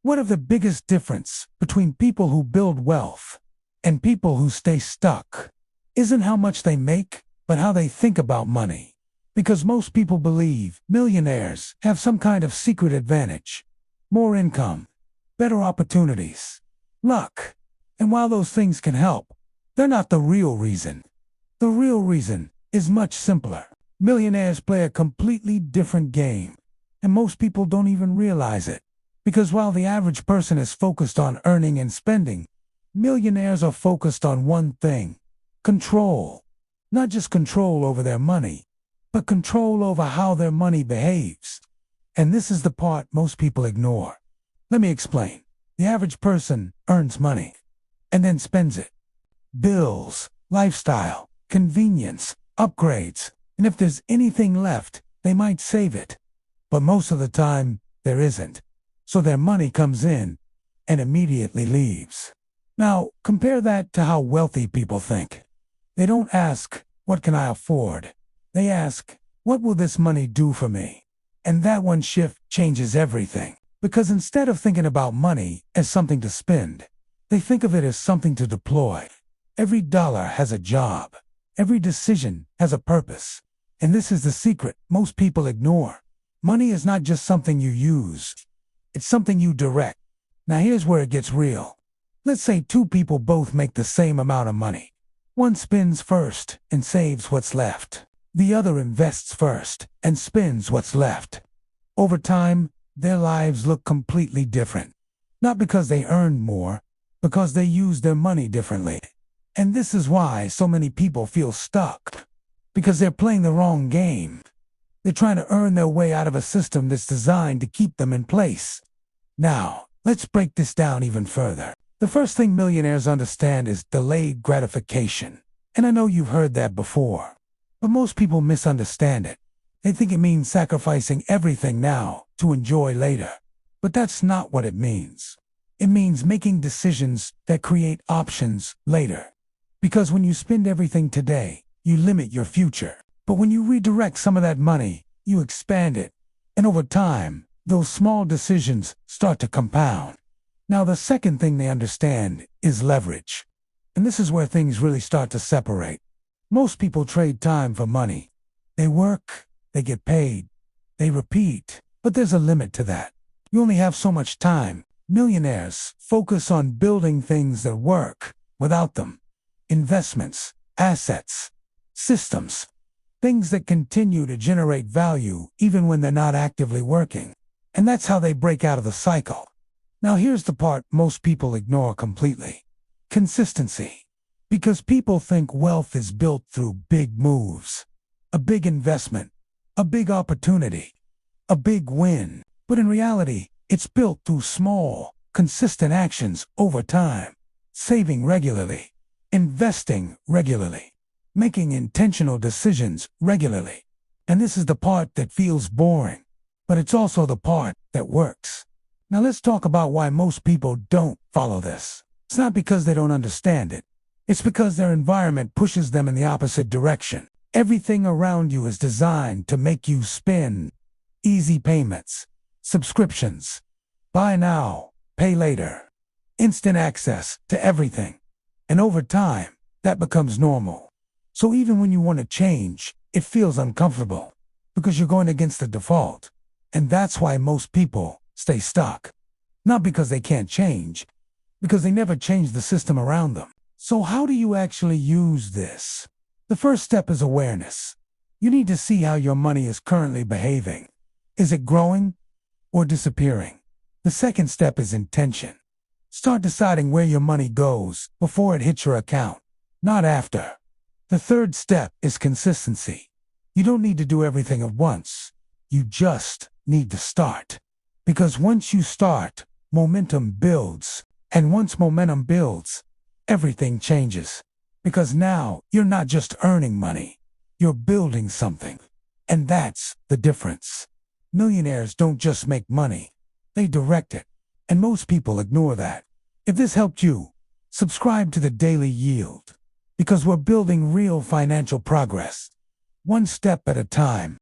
What is the biggest difference between people who build wealth and people who stay stuck? Isn't how much they make, but how they think about money. Because most people believe millionaires have some kind of secret advantage. More income, better opportunities, luck. And while those things can help, they're not the real reason. The real reason is much simpler. Millionaires play a completely different game, and most people don't even realize it. Because while the average person is focused on earning and spending, millionaires are focused on one thing: control. Not just control over their money, but control over how their money behaves. And this is the part most people ignore. Let me explain. The average person earns money and then spends it. Bills, lifestyle, convenience, upgrades, and if there's anything left, they might save it. But most of the time, there isn't. So their money comes in and immediately leaves. Now, compare that to how wealthy people think. They don't ask, what can I afford? They ask, what will this money do for me? And that one shift changes everything. Because instead of thinking about money as something to spend, they think of it as something to deploy. Every dollar has a job. Every decision has a purpose. And this is the secret most people ignore. Money is not just something you use. It's something you direct. Now here's where it gets real. Let's say two people both make the same amount of money. One spends first and saves what's left. The other invests first and spends what's left. Over time, their lives look completely different. Not because they earned more, because they used their money differently. And this is why so many people feel stuck. Because they're playing the wrong game. They're trying to earn their way out of a system that's designed to keep them in place. Now, let's break this down even further. The first thing millionaires understand is delayed gratification. And I know you've heard that before. But most people misunderstand it. They think it means sacrificing everything now to enjoy later. But that's not what it means. It means making decisions that create options later. Because when you spend everything today, you limit your future. But when you redirect some of that money, you expand it. And over time, those small decisions start to compound. Now, the second thing they understand is leverage. And this is where things really start to separate. Most people trade time for money. They work, they get paid, they repeat. But there's a limit to that. You only have so much time. Millionaires focus on building things that work without them. Investments, assets, systems, things that continue to generate value even when they're not actively working. And that's how they break out of the cycle. Now here's the part most people ignore completely. Consistency. Because people think wealth is built through big moves, a big investment, a big opportunity, a big win. But in reality, it's built through small, consistent actions over time. Saving regularly, investing regularly, making intentional decisions regularly. And this is the part that feels boring, but it's also the part that works. Now let's talk about why most people don't follow this. It's not because they don't understand it. It's because their environment pushes them in the opposite direction. Everything around you is designed to make you spend. Easy payments, subscriptions, buy now, pay later, instant access to everything. And over time, that becomes normal. So even when you want to change, it feels uncomfortable because you're going against the default. And that's why most people stay stuck. Not because they can't change, because they never change the system around them. So how do you actually use this? The first step is awareness. You need to see how your money is currently behaving. Is it growing or disappearing? The second step is intention. Start deciding where your money goes before it hits your account, not after. The third step is consistency. You don't need to do everything at once. You just need to start. Because once you start, momentum builds. And once momentum builds, everything changes. Because now you're not just earning money, you're building something. And that's the difference. Millionaires don't just make money, they direct it. And most people ignore that. If this helped you, subscribe to the Daily Yield. Because we're building real financial progress, one step at a time.